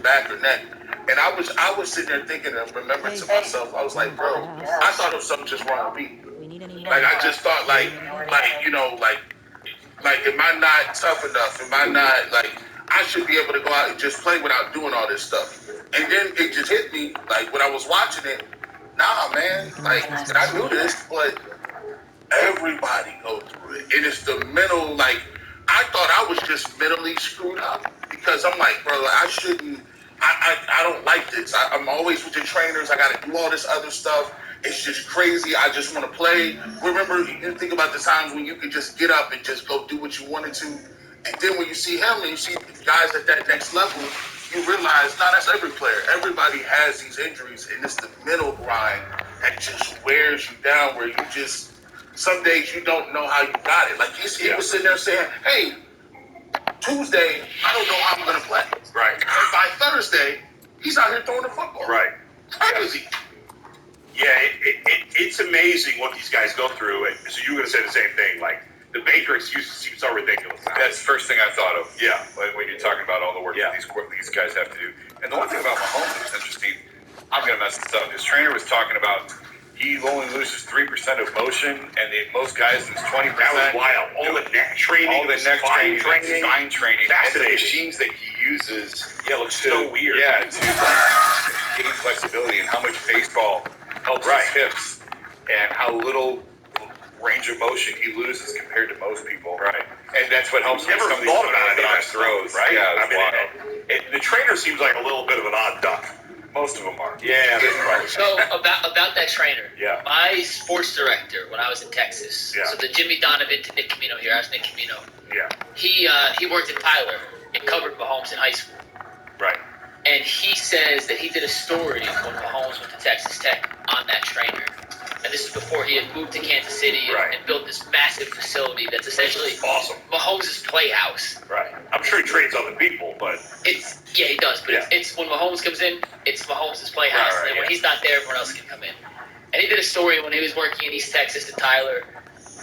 back or neck. And I was sitting there thinking and remembering to myself, I was like, bro, I thought there was something just wrong with me. Like I just thought like am I not tough enough? Am I not like I should be able to go out and just play without doing all this stuff. And then it just hit me, like when I was watching it, nah man, like and I knew this, but everybody go through it. And it's the mental, like, I thought I was just mentally screwed up because I'm like, bro, I shouldn't, I don't like this. I'm always with the trainers. I got to do all this other stuff. It's just crazy. I just want to play. Remember, you think about the times when you could just get up and just go do what you wanted to. And then when you see him and you see guys at that next level, you realize, nah, that's every player. Everybody has these injuries, and it's the mental grind that just wears you down, where you just, some days you don't know how you got it. Like he was sitting there saying, hey, Tuesday, I don't know how I'm going to play. Right. And by Thursday, he's out here throwing the football. Right. Crazy. Yeah, it's amazing what these guys go through. And so you were going to say the same thing. Like, the Baker excuses seem so ridiculous now. That's the first thing I thought of. Yeah. When you're talking about all the work that these guys have to do. And the one thing about Mahomes that was interesting, I'm going to mess this up. His trainer was talking about he only loses 3% of motion, and most guys lose 20%. That was wild. All the neck training, spine training, all the fascinating. machines that he uses. Yeah, it looks so weird. Yeah, to gain flexibility, and how much baseball helps his hips, and how little range of motion he loses compared to most people. Right. And that's what helps him with some of these unorthodox throws. Right? Yeah, I mean, the trainer seems like a little bit of an odd duck. most of them are. Yeah. So about that trainer. Yeah. My sports director when I was in Texas. Yeah. So the Jimmy Donovan to Nick Camino here. I was Nick Camino. Yeah. He worked in Tyler and covered Mahomes in high school. Right. And he says that he did a story when Mahomes went to Texas Tech on that trainer. And this is before he had moved to Kansas City and built this massive facility that's essentially awesome. Mahomes' playhouse. Right. I'm sure he trains other people, but he does. But it's when Mahomes comes in, it's Mahomes' playhouse. Right, and when he's not there, everyone else can come in. And he did a story when he was working in East Texas to Tyler,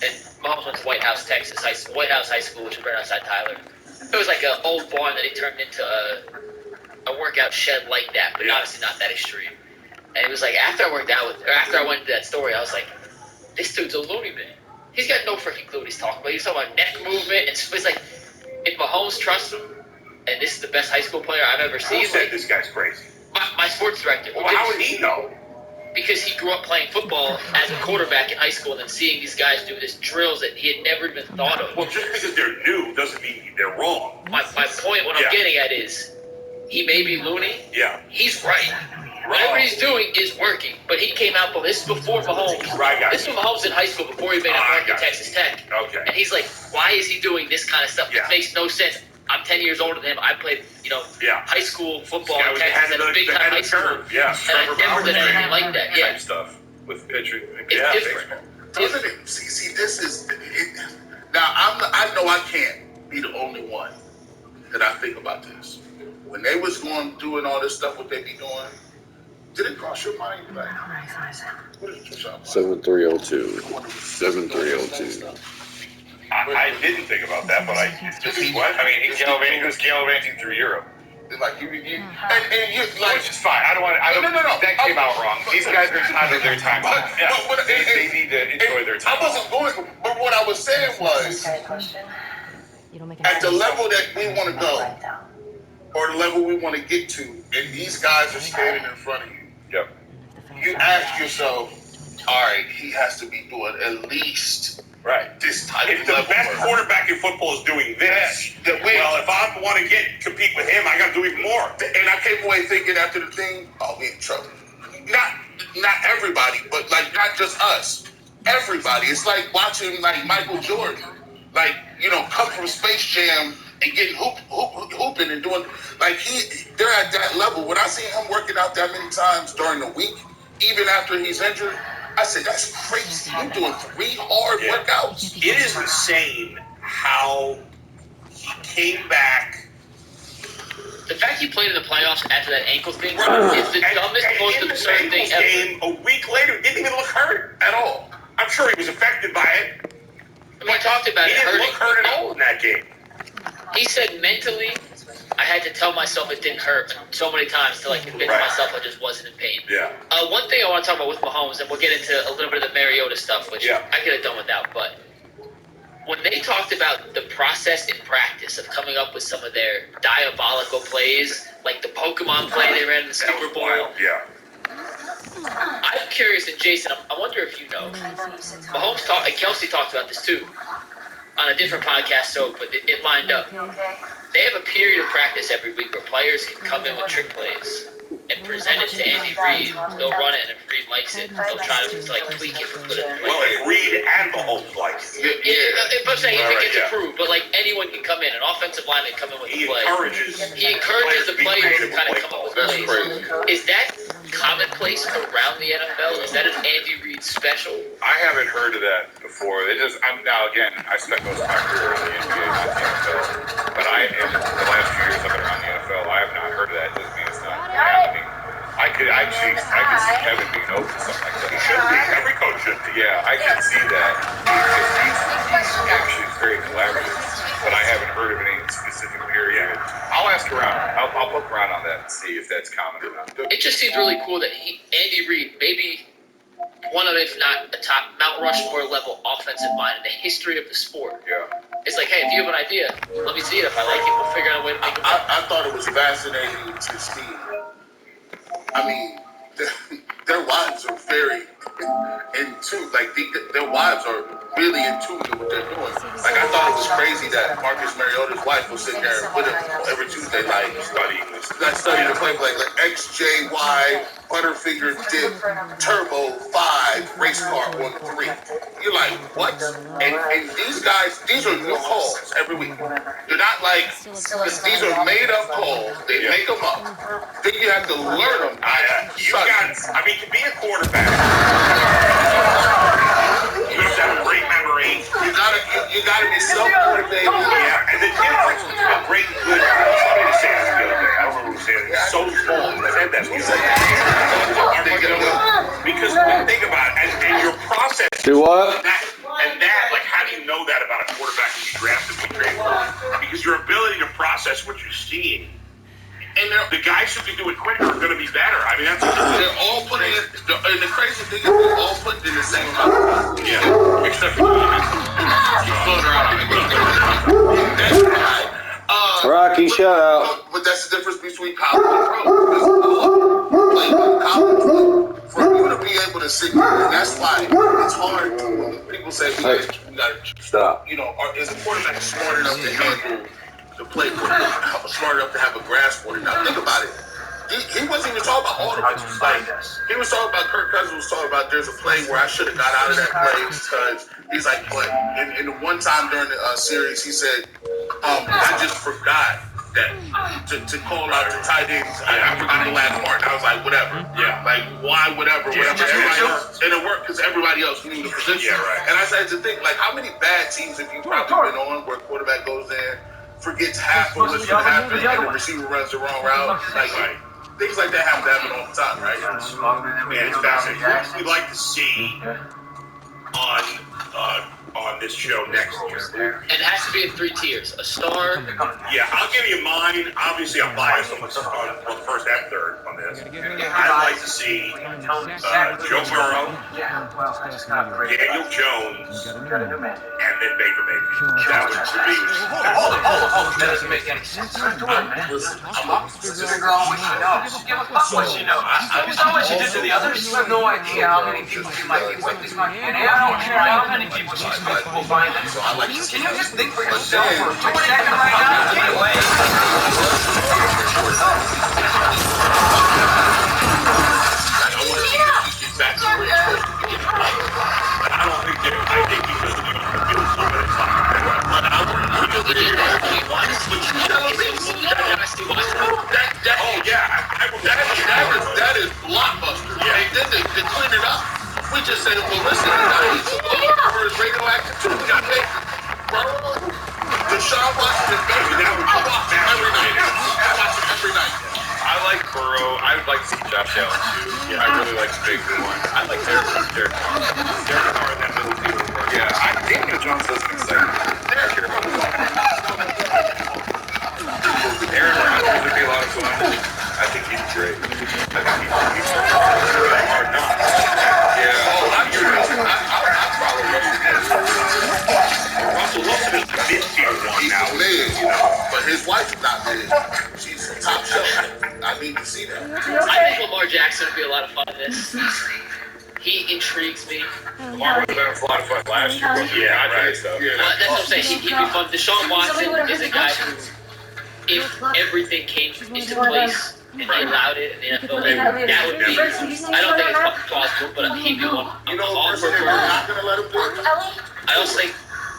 and Mahomes went to White House High School, which is right outside Tyler. It was like an old barn that he turned into a workout shed like that, but obviously not that extreme. And it was like after I went to that story, I was like, this dude's a loony bin. He's got no freaking clue what he's talking about. He's talking about neck movement, and it's like if Mahomes trusts him, and this is the best high school player I've ever seen. Who said this guy's crazy? My sports director. Well, how would he know? Because he grew up playing football as a quarterback in high school, and then seeing these guys do this drills that he had never even thought of. Well, just because they're new doesn't mean they're wrong. My point, what I'm getting at is, he may be loony. Yeah. He's right. Whatever he's doing is working. But he came out, this is before Mahomes. Right, guys. This was Mahomes in high school before he made a mark at Texas Tech. Okay. And he's like, why is he doing this kind of stuff? Yeah. It makes no sense. I'm 10 years older than him. I played, high school football in Texas at a big time high school. Yeah. And I never did anything like that. Yeah. Type stuff with pitcher. It's different. Doesn't it? See, this is it. Now I know I can't be the only one that I think about this. When they was doing all this stuff, what they be doing, did it cross your mind? Like, what is your shot? 7302. 7302. I didn't think about that, but He's gallivanting through Europe. Like you, and you like, Which is fine. I don't. No. That came out wrong. These guys are entitled to their time off. They need to enjoy their time. I wasn't going, but what I was saying was, at the level that we want to go, or the level we want to get to, and these guys are standing in front of you. Yep. You ask yourself, all right, he has to be doing at least this type if of the level. best quarterback in football is doing this, well, if I want to compete with him, I got to do even more. And I came away thinking after the thing, we in trouble. Not everybody, but like not just us. Everybody. It's like watching like Michael Jordan, come from Space Jam and getting hooping and doing they're at that level. When I see him working out that many times during the week, even after he's injured, I said, that's crazy. You're doing 3 hard workouts. It is insane how he came back. The fact he played in the playoffs after that ankle thing is the dumbest, most absurd thing ever. Game a week later, didn't even look hurt at all. I'm sure he was affected by it. I mean, we talked about he it didn't hurting. look hurt at all in that game. He said mentally, I had to tell myself it didn't hurt so many times to convince myself I just wasn't in pain. Yeah. One thing I want to talk about with Mahomes, and we'll get into a little bit of the Mariota stuff, which I could have done without, but when they talked about the process in practice of coming up with some of their diabolical plays, like the Pokemon play they ran in the Super Bowl. Wild. Yeah. I'm curious, and Jason, I wonder if you know. Mahomes and Kelsey talked about this too on a different podcast, but it lined up. They have a period of practice every week where players can come in with trick plays and present it to Andy Reid. They'll run it, and if Reid likes it, they'll try to tweak it and put it in. Well, if Reid and Mahomes like it. Yeah, I'm saying if it gets approved, but anyone can come in. An offensive lineman come in with a play. He encourages the players to kind of come up with plays. Is that commonplace around the NFL? Is that an Andy Reid special? I haven't heard of that before. Now again, I spent most of my career in the NBA, not the NFL. But in the last few years I've been around the NFL, I have not heard of that. It doesn't mean it's not happening. I could see Kevin being open to something like that. He should be. Every coach should be. Yeah, I can see that. He's actually very collaborative, but I haven't heard of any specific period. I'll ask around. I'll poke around on that and see if that's common or not. It just seems really cool that Andy Reid, maybe one of, if not a top Mount Rushmore level offensive mind in the history of the sport. Yeah. It's like, hey, if you have an idea, let me see it. If I like it, we'll figure out a way to make it work. I thought it was fascinating to see. I mean, their wives are very their wives are really in tune with what they're doing. I thought it was crazy that Marcus Mariota's wife was sitting there with him every Tuesday, studying the play, like XJY, Butterfinger Dip, Turbo 5, Race Car 1-3. You're like, what? And these guys, these are new calls every week. They're not these are made up calls. They make them up. Then you have to learn them. To be a quarterback, you have to have a great memory. You gotta be self-motivated. Yeah, and the difference between a great and good. Somebody was saying this the other day. I don't remember who said it. It's so small. I said that the other day. Because think about it, and your process. Do what? How do you know that about a quarterback who you drafted and traded for? Because your ability to process what you're seeing. And the guys who can do it quicker are going to be better. I mean, they're all putting it. And the crazy thing is, they're all putting in the same amount. Yeah, except for he's floating around. That's right. Rocky, shut up. But that's the difference between college and pro. Because playing in college, for you to be able to sit, and that's why it's hard when people say we got to stop. Is a quarterback smart enough to handle the play, smart enough to have a grasp for it? Now think about it. He wasn't even talking about all the plays. He was talking about, Kirk Cousins was talking about, there's a play where I should have got out of that play because he's like, but in the one time during the series, he said, I just forgot that to call out the tight ends. I forgot the last part. I was like, whatever. Yeah. Why whatever? Everybody else, and it worked because everybody else knew the position. Yeah, right. And I started to think, how many bad teams have you probably been on where quarterback goes in, forgets half of what's going to happen, and the receiver runs the wrong route? Things like that have to happen all the time, right? Man, it's fascinating. What we'd like to see on this show next year. And it has to be in 3 tiers. A star. Yeah, I'll give you mine. Obviously, I'm biased on the first and third on this. I'd like to see Joe Burrow, Daniel Jones, and then Baker Mayfield. That would be. That doesn't make any sense. I'm just a girl what she knows. Give a fuck what she knows. It's not what she did to the others. You have no idea how many people she might be with this money. And I don't care how many people she's with will find it. So I like to Can you just think for yourself for a second right now? Get away. I think because of the so many that is blockbuster. Yeah. And then to clean it up, we just said, well, listen, for his radioactive too, we got Baker. Deshaun Watson and Baker. I watch him every night. I like Burrow. I would like to see Josh Allen too. Yeah, I really like the Baker one. I like Derek Carr. Derek Carr in that middle field. Yeah, Daniel Jones doesn't excite me. Aaron I think he's great. I think he's hard not. Yeah. Oh, I'm curious. I follow Russell Wilson is the mid-tier one He's now. mid, but his wife's not mid. She's top shelf. I need to see that. I think Lamar Jackson would be a lot of fun in this. He intrigues me. Lamar was having a lot of fun last year. Yeah, right. right. So. Yeah. Well, that's what I'm saying. He'd be fun. Deshaun Watson is a guy who, if everything came into place and they allowed it in the NFL, that would be. I don't think it's plausible, but he'd be one. You know, the person they're not gonna let him do it. I also think.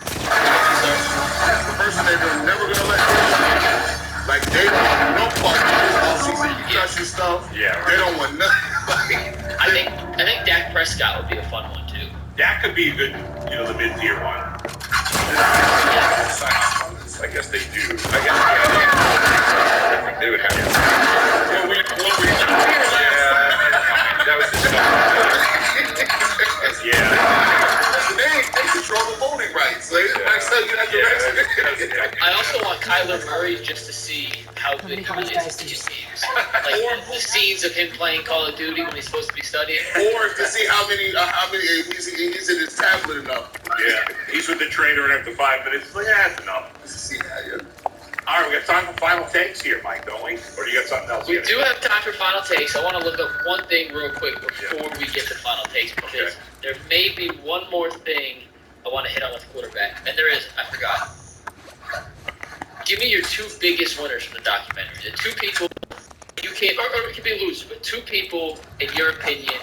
The person they're never gonna let him do it. Like they don't want no part of this all-season concussion stuff. Yeah, right. They don't want nothing. I think Dak Prescott would be a fun one too. That could be a good, the mid-tier one. I guess they do. I guess they would have. That was just They control the voting rights. Like I you have to I also want Kyler Murray just to see how good he is in these games. Like the scenes of him playing Call of Duty when he's supposed to be studying. Or to see how many he's in his tablet enough. Yeah, he's with the trainer, and after 5 minutes, he's like, that's enough. To see that, yeah. All right, we got time for final takes here, Mike, don't we? Or do you got something else? We do have time for final takes. I want to look up one thing real quick before we get to final takes because there may be one more thing I want to hit on with quarterback, and there is. I forgot. Give me your two biggest winners from the documentary. The two people you can't, or it could be a loser, but two people, in your opinion,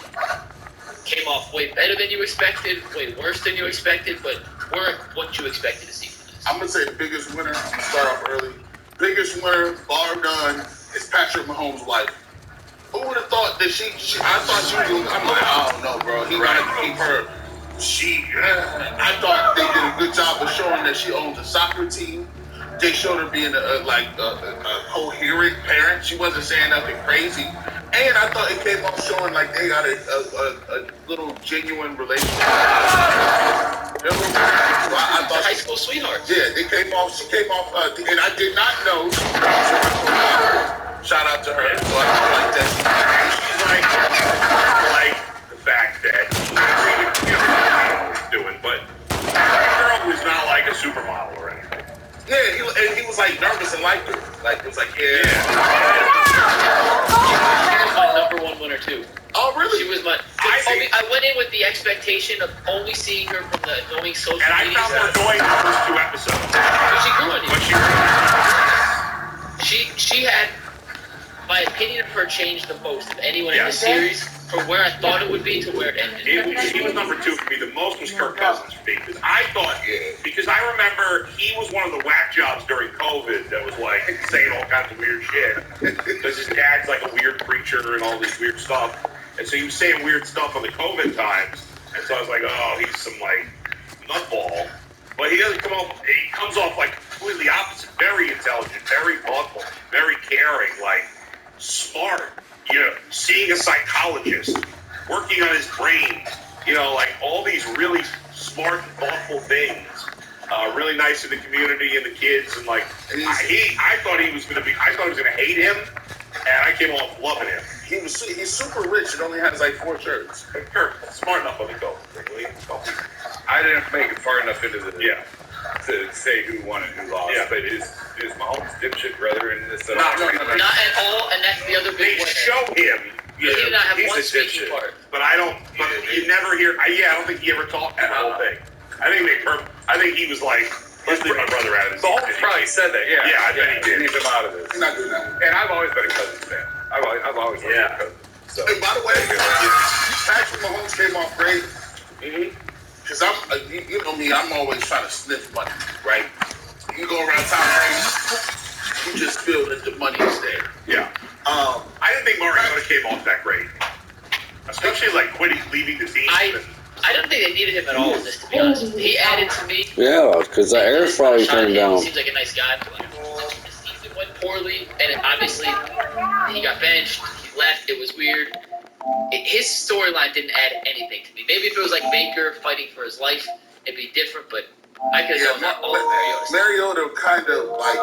came off way better than you expected, way worse than you expected, but weren't what you expected to see from this. I'm gonna say the biggest winner. I'm gonna start off early. Biggest winner, bar none, is Patrick Mahomes' wife. Who would have thought that she I thought she was. I'm like, I don't know, bro. He gotta keep her. I thought they did a good job of showing that she owns a soccer team. They showed her being a coherent parent. She wasn't saying nothing crazy. And I thought it came off showing like they got a little genuine relationship. I thought high school sweethearts. Yeah, she came off, and I did not know. Shout out to her. So I don't like that. She's like the fact that she's doing, but the girl was not like a supermodel or anything. Yeah, he was like nervous and liked her. Like it was like, She was my number one winner too. Oh, really? She was my. I went in with the expectation of only seeing her from the annoying social And I media found her annoying the first 2 episodes. But she grew on you. But She had my opinion of her changed the most of anyone in the series from where I thought it would be to where it ended. He was number 2 for me. The most was Kirk Cousins for me. Because I thought, because I remember he was one of the whack jobs during COVID that was like saying all kinds of weird shit. Because his dad's like a weird preacher and all this weird stuff. And so he was saying weird stuff on the COVID times. And so I was like, oh, he's some like nutball. But he doesn't come off, he comes off like completely opposite. Very intelligent, very thoughtful, very caring, like smart. Seeing a psychologist, working on his brain, like all these really smart and thoughtful things. Really nice to the community and the kids, and like I thought he was gonna hate him, and I came off loving him. He's super rich and only has like 4 shirts. Kirk, smart enough on the go. I didn't make it far enough into the to say who won and who lost. Yeah. But is Mahomes' dipshit brother in this? No. Not at all, and that's the other They big winner. show him. He did not have he's one a speaking dipshit. part. But I don't. But you never hear. I don't think he ever talked the whole thing. I think he was like, let's leave my brother out of this. Mahomes probably said that. Yeah. Yeah, I bet he did. Leave him out of this. He's not doing that. And I've always been a Cousins fan. I've always loved Cousins. So. And by the way, Patrick Mahomes came off great. Because you know me, I'm always trying to sniff money, right? You go around Tom Brady, you just feel that the money is there. Yeah. I didn't think Mariota came off that great. Especially like leaving the team. I don't think they needed him at all in this, to be honest. He added to me. Yeah, because the air probably turned down. He seems like a nice guy, but the season went poorly, and obviously he got benched, he left, it was weird. His storyline didn't add anything to me. Maybe if it was like Baker fighting for his life, it'd be different, but I could have done that all with Mariota. Mariota kind of like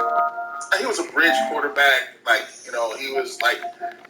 he was a bridge quarterback. Like, you know, he was like